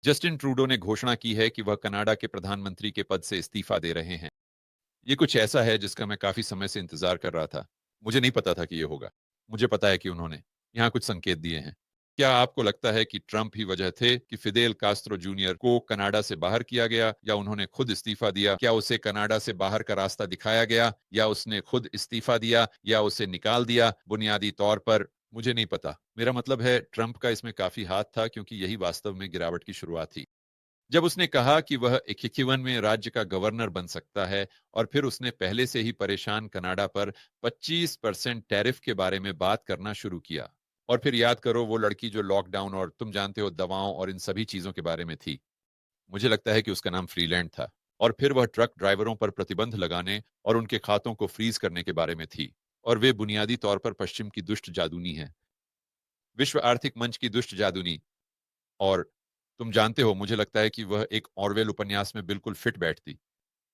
Justin Trudeau ने घोषणा की है कि वह कनाडा के प्रधानमंत्री के पद से इस्तीफा दे रहे हैं। ये कुछ ऐसा है जिसका मैं काफी समय से इंतजार कर रहा था। मुझे नहीं पता था कि ये होगा। मुझे पता है कि उन्होंने यहाँ कुछ संकेत दिए हैं। क्या आपको लगता है कि ट्रंप ही वजह थे कि फिदेल कास्त्रो जूनियर को कनाडा से बाहर किया गया, या उन्होंने खुद इस्तीफा दिया? क्या उसे कनाडा से बाहर का रास्ता दिखाया गया, या उसने खुद इस्तीफा दिया, या उसे निकाल दिया बुनियादी तौर पर? मुझे नहीं पता। मेरा मतलब है ट्रंप का इसमें काफी हाथ था, क्योंकि यही वास्तव में गिरावट की शुरुआत थी। जब उसने कहा कि वह 1951 में राज्य का गवर्नर बन सकता है, और फिर उसने पहले से ही परेशान कनाडा पर 25% टैरिफ के बारे में बात करना शुरू किया। और फिर याद करो वो लड़की जो लॉकडाउन और तुम जानते हो दवाओं और इन सभी चीजों के बारे में थी। मुझे लगता है कि उसका नाम फ्रीलैंड था। और फिर वह ट्रक ड्राइवरों पर प्रतिबंध लगाने और उनके खातों को फ्रीज करने के बारे में थी। और वे बुनियादी तौर पर पश्चिम की दुष्ट जादूनी है, विश्व आर्थिक मंच की दुष्ट जादूनी। और तुम जानते हो, मुझे लगता है कि वह एक ऑरवेल उपन्यास में बिल्कुल फिट बैठती।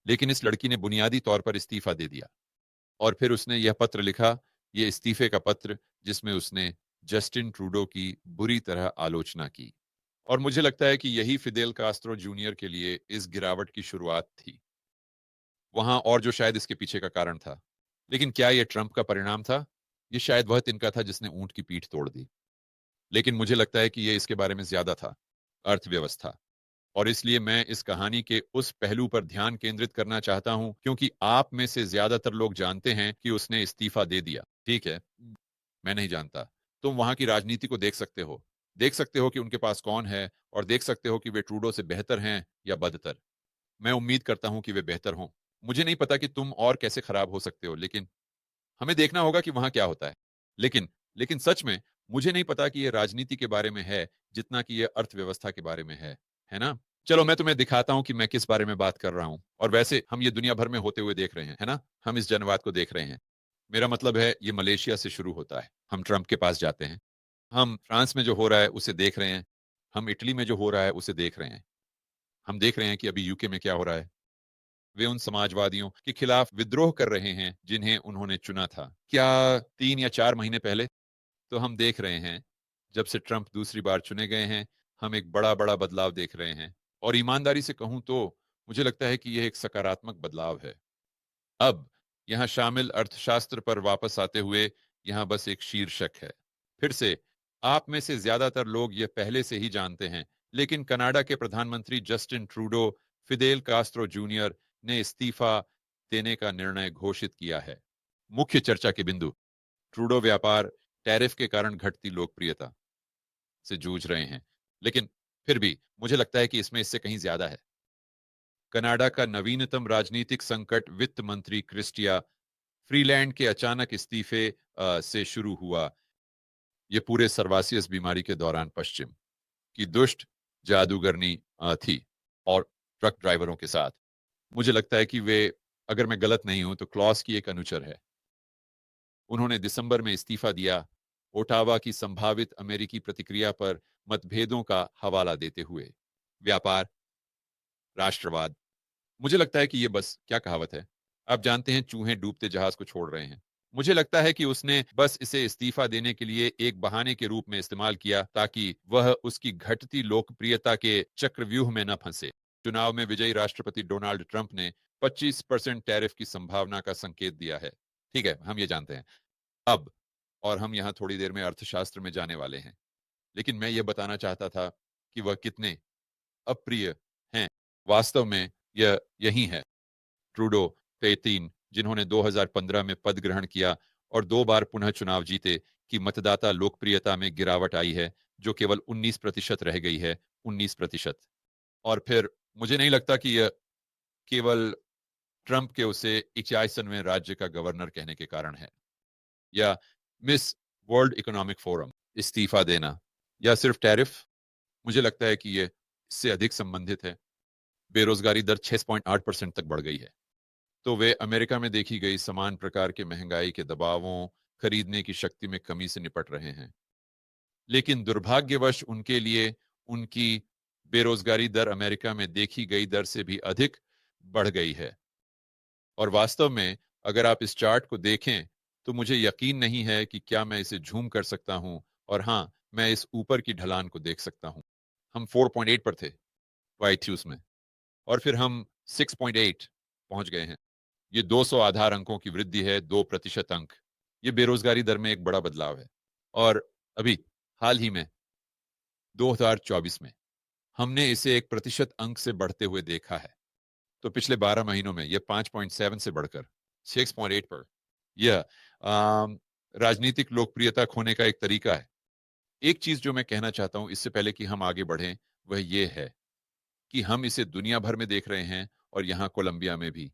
लेकिन इस लड़की ने बुनियादी तौर पर इस्तीफा दे दिया। और फिर उसने यह पत्र लिखा, ये इस्तीफे का पत्र, जिसमें उसने जस्टिन ट्रूडो की बुरी तरह आलोचना की। और मुझे लगता है कि यही फिदेल कास्त्रो जूनियर के लिए इस गिरावट की शुरुआत थी। वहां और जो शायद इसके पीछे का कारण था। लेकिन क्या यह ट्रंप का परिणाम था? ये शायद वह तिनका था जिसने ऊंट की पीठ तोड़ दी। लेकिन मुझे लगता है कि यह इसके बारे में ज्यादा था, अर्थव्यवस्था। और इसलिए मैं इस कहानी के उस पहलू पर ध्यान केंद्रित करना चाहता हूं, क्योंकि आप में से ज्यादातर लोग जानते हैं कि उसने इस्तीफा दे दिया। ठीक है, मैं नहीं जानता। तुम वहां की राजनीति को देख सकते हो कि उनके पास कौन है, और देख सकते हो कि वे ट्रूडो से बेहतर हैं या बदतर। मैं उम्मीद करता हूं कि वे बेहतर हों। मुझे नहीं पता कि तुम और कैसे खराब हो सकते हो, लेकिन हमें देखना होगा कि वहां क्या होता है। लेकिन लेकिन सच में मुझे नहीं पता कि यह राजनीति के बारे में है जितना कि यह अर्थव्यवस्था के बारे में है ना? चलो मैं तुम्हें दिखाता हूं कि मैं किस बारे में बात कर रहा हूं। और वैसे हम ये दुनिया भर में होते हुए देख रहे हैं, है ना? हम इस जनवाद को देख रहे हैं। मेरा मतलब है ये मलेशिया से शुरू होता है। हम ट्रंप के पास जाते हैं। हम फ्रांस में जो हो रहा है उसे देख रहे हैं। हम इटली में जो हो रहा है उसे देख रहे हैं। हम देख रहे हैं कि अभी यूके में क्या हो रहा है। वे उन समाजवादियों के खिलाफ विद्रोह कर रहे हैं जिन्हें उन्होंने चुना था। क्या 3 या 4 महीने पहले? तो हम देख रहे हैं, जब से ट्रंप दूसरी बार चुने गए हैं, हम एक बड़ा बड़ा बदलाव देख रहे हैं। और ईमानदारी से कहूं तो मुझे लगता है कि यह एक सकारात्मक बदलाव है। अब यहां शामिल अर्थशास्त्र पर वापस आते हुए, यहां बस एक शीर्षक है। फिर से, आप में से ज्यादातर लोग यह पहले से ही जानते हैं, लेकिन कनाडा के प्रधानमंत्री Justin Trudeau Fidel Castro junior ने इस्तीफा देने का निर्णय घोषित किया है। मुख्य चर्चा के बिंदु: ट्रूडो व्यापार टैरिफ के कारण घटती लोकप्रियता से जूझ रहे हैं। लेकिन फिर भी मुझे लगता है कि इसमें इससे कहीं ज्यादा है। कनाडा का नवीनतम राजनीतिक संकट वित्त मंत्री क्रिस्टिया फ्रीलैंड के अचानक इस्तीफे से शुरू हुआ। ये पूरे सर्वासियस बीमारी के दौरान पश्चिम की दुष्ट जादूगरनी थी, और ट्रक ड्राइवरों के साथ। मुझे लगता है कि वे, अगर मैं गलत नहीं हूं तो क्लॉस की एक अनुचर है। उन्होंने दिसंबर में इस्तीफा दिया, ओटावा की संभावित अमेरिकी प्रतिक्रिया पर मतभेदों का हवाला देते हुए। व्यापार, राष्ट्रवाद। मुझे लगता है कि ये बस क्या कहावत है। आप जानते हैं, चूहे डूबते जहाज को छोड़ रहे हैं। मुझे लगता है कि उसने बस इसे इस्तीफा देने के लिए एक बहाने के रूप में इस्तेमाल किया, ताकि वह उसकी घटती लोकप्रियता के चक्रव्यूह में न फंसे। चुनाव में विजयी राष्ट्रपति डोनाल्ड ट्रंप ने 25% टैरिफ की संभावना का संकेत दिया है। ठीक है, हम ये जानते हैं। अब, और हम यहां थोड़ी देर में अर्थशास्त्र में जाने वाले हैं। लेकिन मैं ये बताना चाहता था कि वह कितने अप्रिय हैं। वास्तव में यह यही है। ट्रूडो, 33, जिन्होंने 2015 में पद ग्रहण किया और 2 बार पुनः चुनाव जीते, की मतदाता लोकप्रियता में गिरावट आई है, जो केवल 19% रह गई है। 19%। और फिर मुझे नहीं लगता कि यह केवल ट्रंप के उसे 81वें राज्य का गवर्नर कहने के कारण है, या मिस वर्ल्ड इकोनॉमिक फोरम इस्तीफा देना, या सिर्फ टैरिफ। मुझे लगता है कि यह इससे अधिक संबंधित है। बेरोजगारी दर 6.8% तक बढ़ गई है। तो वे अमेरिका में देखी गई समान प्रकार के महंगाई के दबावों, खरीदने की शक्ति में कमी से निपट रहे हैं। लेकिन दुर्भाग्यवश उनके लिए, उनकी बेरोजगारी दर अमेरिका में देखी गई दर से भी अधिक बढ़ गई है। और वास्तव में, अगर आप इस चार्ट को देखें, तो मुझे यकीन नहीं है कि क्या मैं इसे झूम कर सकता हूं। और हां, मैं इस ऊपर की ढलान को देख सकता हूं। हम 4.8 पर थे व्हाइट ह्यूज में, और फिर हम 6.8 पहुंच गए हैं। ये 200 आधार अंकों की वृद्धि है, 2% अंक। ये बेरोजगारी दर में एक बड़ा बदलाव है। और अभी हाल ही में 2024 में हमने इसे 1% अंक से बढ़ते हुए देखा है। तो पिछले 12 महीनों में यह 5.7 से बढ़कर 6.8 पर। यह राजनीतिक लोकप्रियता खोने का एक तरीका है। एक चीज जो मैं कहना चाहता हूं इससे पहले कि हम आगे बढ़ें, वह यह है कि हम इसे दुनिया भर में देख रहे हैं, और यहां कोलंबिया में भी।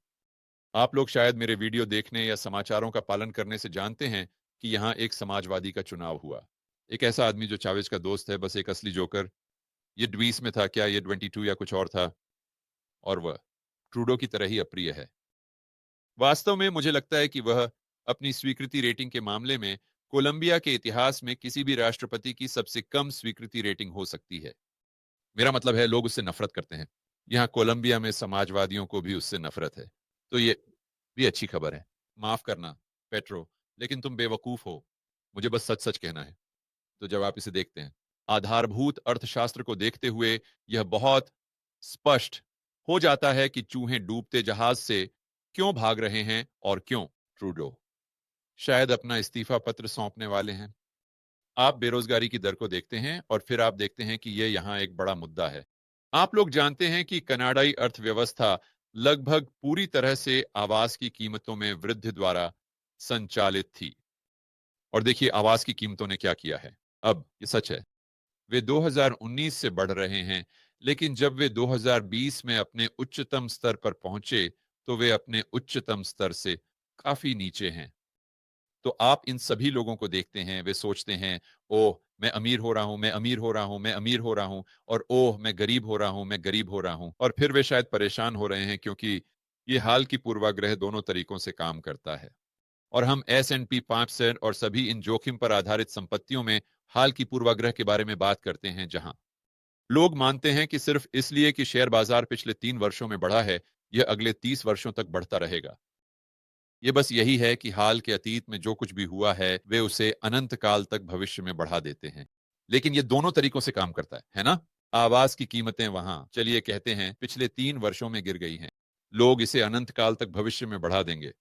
आप लोग शायद मेरे वीडियो देखने या समाचारों का पालन करने से जानते हैं कि यहां एक समाजवादी का चुनाव हुआ। एक ऐसा आदमी जो चावेज का दोस्त है, बस एक असली जोकर। ये ड्वीस में था क्या, ये 22 या कुछ और था, और वह ट्रूडो की तरह ही अप्रिय है। वास्तव में मुझे लगता है कि वह अपनी स्वीकृति रेटिंग के मामले में कोलंबिया के इतिहास में किसी भी राष्ट्रपति की सबसे कम स्वीकृति रेटिंग हो सकती है। मेरा मतलब है, लोग उससे नफरत करते हैं। यहाँ कोलंबिया में समाजवादियों को भी उससे नफरत है। तो ये भी अच्छी खबर है। माफ करना पेट्रो, लेकिन तुम बेवकूफ हो। मुझे बस सच सच कहना है। तो जब आप इसे देखते हैं, आधारभूत अर्थशास्त्र को देखते हुए, यह बहुत स्पष्ट हो जाता है कि चूहे डूबते जहाज से क्यों भाग रहे हैं, और क्यों ट्रूडो शायद अपना इस्तीफा पत्र सौंपने वाले हैं। आप बेरोजगारी की दर को देखते हैं, और फिर आप देखते हैं कि यह यहां एक बड़ा मुद्दा है। आप लोग जानते हैं कि कनाडाई अर्थव्यवस्था लगभग पूरी तरह से आवास की कीमतों में वृद्धि द्वारा संचालित थी। और देखिए आवास की कीमतों ने क्या किया है। अब ये सच है, वे 2019 से बढ़ रहे हैं, लेकिन जब वे 2020 में अपने उच्चतम स्तर पर पहुंचे, तो वे अपने उच्चतम स्तर से काफी नीचे हैं। तो आप इन सभी लोगों को देखते हैं, वे सोचते हैं, ओह मैं अमीर हो रहा हूं, मैं अमीर हो रहा हूं, मैं अमीर हो रहा हूं, और ओह मैं गरीब हो रहा हूं, मैं गरीब हो रहा हूं। और फिर वे शायद परेशान हो रहे हैं, क्योंकि ये हाल की पूर्वाग्रह दोनों तरीकों से काम करता है। और हम S&P 500 और सभी इन जोखिम पर आधारित संपत्तियों में हाल की पूर्वाग्रह के बारे में बात करते हैं, जहां लोग मानते हैं कि सिर्फ इसलिए कि शेयर बाजार पिछले 3 वर्षों में बढ़ा है, यह अगले 30 वर्षों तक बढ़ता रहेगा। ये बस यही है कि हाल के अतीत में जो कुछ भी हुआ है, वे उसे अनंत काल तक भविष्य में बढ़ा देते हैं। लेकिन ये दोनों तरीकों से काम करता है ना? आवास की कीमतें वहां, चलिए कहते हैं, पिछले 3 वर्षों में गिर गई हैं। लोग इसे अनंत काल तक भविष्य में बढ़ा देंगे।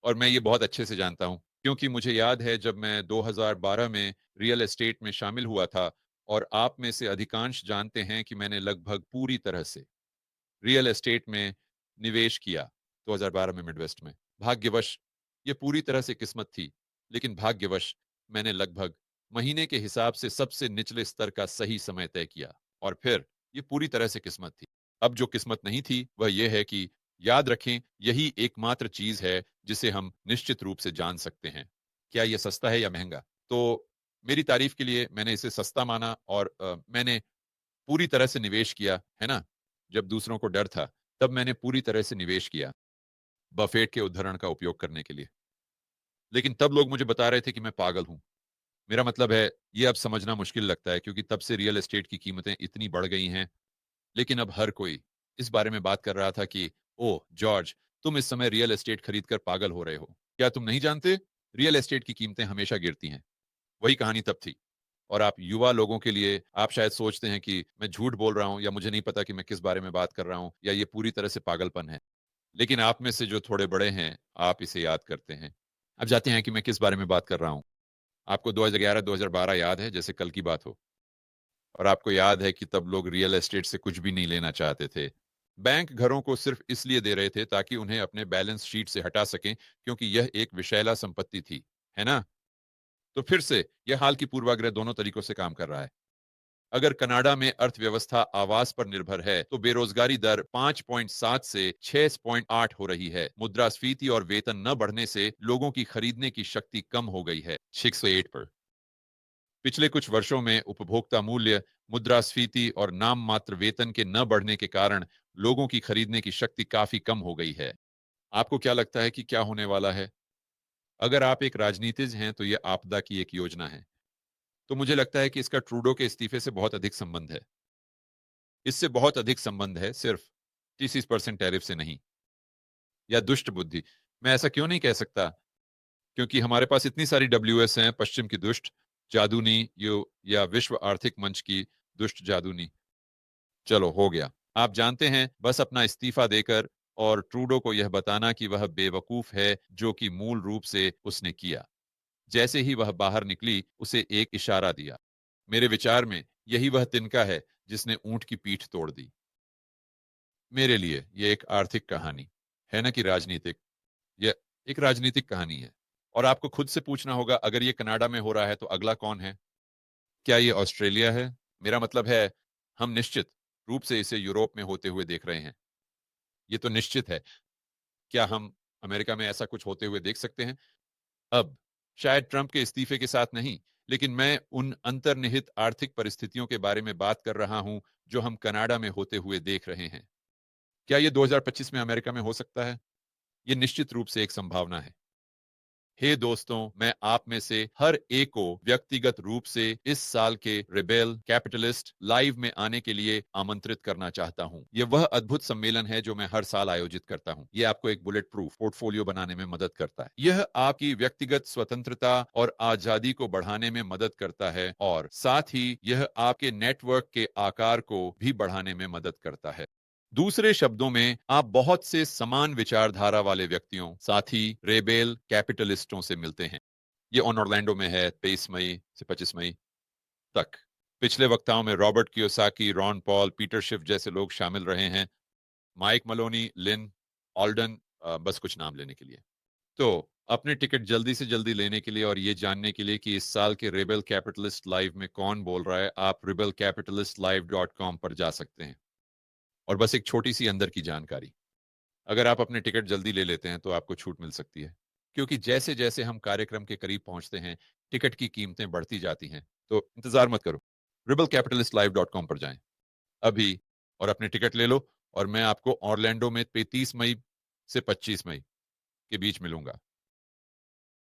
और मैं ये बहुत अच्छे से जानता हूं, क्योंकि मुझे याद है जब मैं 2012 में रियल एस्टेट में शामिल हुआ था, और आप में से अधिकांश जानते हैं कि मैंने लगभग पूरी तरह से रियल एस्टेट में निवेश किया 2012 में मिडवेस्ट में। भाग्यवश ये पूरी तरह से किस्मत थी, लेकिन भाग्यवश मैंने लगभग महीने के हिसाब से सबसे निचले स्तर का सही समय तय किया, और फिर ये पूरी तरह से किस्मत थी। अब जो किस्मत नहीं थी वह यह है कि, याद रखें, यही एकमात्र चीज है जिसे हम निश्चित रूप से जान सकते हैं, क्या यह सस्ता है या महंगा। तो मेरी तारीफ के लिए मैंने इसे सस्ता माना, और मैंने पूरी तरह से निवेश किया, है ना? जब दूसरों को डर था, तब मैंने पूरी तरह से निवेश किया, बफेट के उद्धरण का उपयोग करने के लिए। लेकिन तब लोग मुझे बता रहे थे कि मैं पागल हूं। मेरा मतलब है, ये अब समझना मुश्किल लगता है, क्योंकि तब से रियल एस्टेट की कीमतें इतनी बढ़ गई हैं। लेकिन अब हर कोई इस बारे में बात कर रहा था कि, ओह जॉर्ज, तुम इस समय रियल एस्टेट खरीदकर पागल हो रहे हो। क्या तुम नहीं जानते? रियल एस्टेट की कीमतें हमेशा गिरती हैं। वही कहानी तब थी। और आप युवा लोगों के लिए, आप शायद सोचते हैं कि मैं झूठ बोल रहा हूं, या मुझे नहीं पता कि मैं किस बारे में बात कर रहा हूं, या ये पूरी तरह से पागलपन है। लेकिन आप में से जो थोड़े बड़े हैं, आप इसे याद करते हैं। अब जाते हैं कि मैं किस बारे में बात कर रहा हूं। आपको 2011-2012 याद है जैसे कल की बात हो। और आपको याद है कि तब लोग रियल एस्टेट से कुछ भी नहीं लेना चाहते थे। बैंक घरों को सिर्फ इसलिए दे रहे थे ताकि उन्हें अपने बैलेंस शीट से हटा सकें, क्योंकि यह एक विषैला संपत्ति थी, है ना? तो फिर से यह हाल की पूर्वाग्रह दोनों तरीकों से काम कर रहा है। अगर कनाडा में अर्थव्यवस्था आवास पर निर्भर है, तो बेरोजगारी दर 5.7 से 6.8 हो रही है। मुद्रास्फीति और वेतन न बढ़ने से लोगों की खरीदने की शक्ति कम हो गई है, 608 पर। पिछले कुछ वर्षों में उपभोक्ता मूल्य, मुद्रास्फीति और नाम मात्र वेतन के न बढ़ने के कारण लोगों की खरीदने की शक्ति काफी कम हो गई है। आपको क्या लगता है कि क्या होने वाला है? अगर आप एक राजनीतिज्ञ हैं, तो यह आपदा की एक योजना है। तो मुझे लगता है कि इसका ट्रूडो के इस्तीफे से बहुत अधिक संबंध है। इससे बहुत अधिक संबंध है, सिर्फ 30% टैरिफ से नहीं, या दुष्ट बुद्धि। मैं ऐसा क्यों नहीं कह सकता? क्योंकि हमारे पास इतनी सारी WS हैं, पश्चिम की दुष्ट, जादूनी यो या विश्व आर्थिक मंच की दुष्ट जादूनी। चलो हो गया। आप जानते हैं, बस अपना इस्तीफा देकर और ट्रूडो को यह बताना कि वह बेवकूफ है, जो कि मूल रूप से उसने किया। जैसे ही वह बाहर निकली, उसे एक इशारा दिया। मेरे विचार में यही वह तिनका है जिसने ऊंट की पीठ तोड़ दी। मेरे लिए यह एक आर्थिक कहानी है, न कि राजनीतिक। यह एक राजनीतिक कहानी है। और आपको खुद से पूछना होगा, अगर ये कनाडा में हो रहा है तो अगला कौन है? क्या ये ऑस्ट्रेलिया है? मेरा मतलब है, हम निश्चित रूप से इसे यूरोप में होते हुए देख रहे हैं। ये तो निश्चित है। क्या हम अमेरिका में ऐसा कुछ होते हुए देख सकते हैं? अब शायद ट्रंप के इस्तीफे के साथ नहीं, लेकिन मैं उन अंतर्निहित आर्थिक परिस्थितियों के बारे में बात कर रहा हूं जो हम कनाडा में होते हुए देख रहे हैं। क्या ये 2025 में अमेरिका में हो सकता है? ये निश्चित रूप से एक संभावना है। हे दोस्तों, मैं आप में से हर एक को व्यक्तिगत रूप से इस साल के रिबेल कैपिटलिस्ट लाइव में आने के लिए आमंत्रित करना चाहता हूं। यह वह अद्भुत सम्मेलन है जो मैं हर साल आयोजित करता हूं। यह आपको एक बुलेट प्रूफ पोर्टफोलियो बनाने में मदद करता है। यह आपकी व्यक्तिगत स्वतंत्रता और आजादी को बढ़ाने में मदद करता है, और साथ ही यह आपके नेटवर्क के आकार को भी बढ़ाने में मदद करता है। दूसरे शब्दों में, आप बहुत से समान विचारधारा वाले व्यक्तियों, साथी रेबेल कैपिटलिस्टों से मिलते हैं। ये ऑन ऑरलैंडो में है, 23 मई से 25 मई तक। पिछले वक्ताओं में Robert Kiyosaki, Ron Paul, Peter Schiff जैसे लोग शामिल रहे हैं। माइक मलोनी, लिन ऑल्डन, बस कुछ नाम लेने के लिए। तो अपने टिकट जल्दी से जल्दी लेने के लिए और ये जानने के लिए कि इस साल के रेबेल कैपिटलिस्ट लाइव में कौन बोल रहा है, आप rebelcapitalistlive.com पर जा सकते हैं। और बस एक छोटी सी अंदर की जानकारी, अगर आप अपने टिकट जल्दी ले लेते हैं तो आपको छूट मिल सकती है, क्योंकि जैसे जैसे हम कार्यक्रम के करीब पहुंचते हैं, टिकट की कीमतें बढ़ती जाती हैं। तो इंतजार मत करो, rebelcapitalistlive.com पर जाएं अभी और अपने टिकट ले लो। और मैं आपको ऑरलैंडो में 33 मई से 25 मई के बीच मिलूंगा।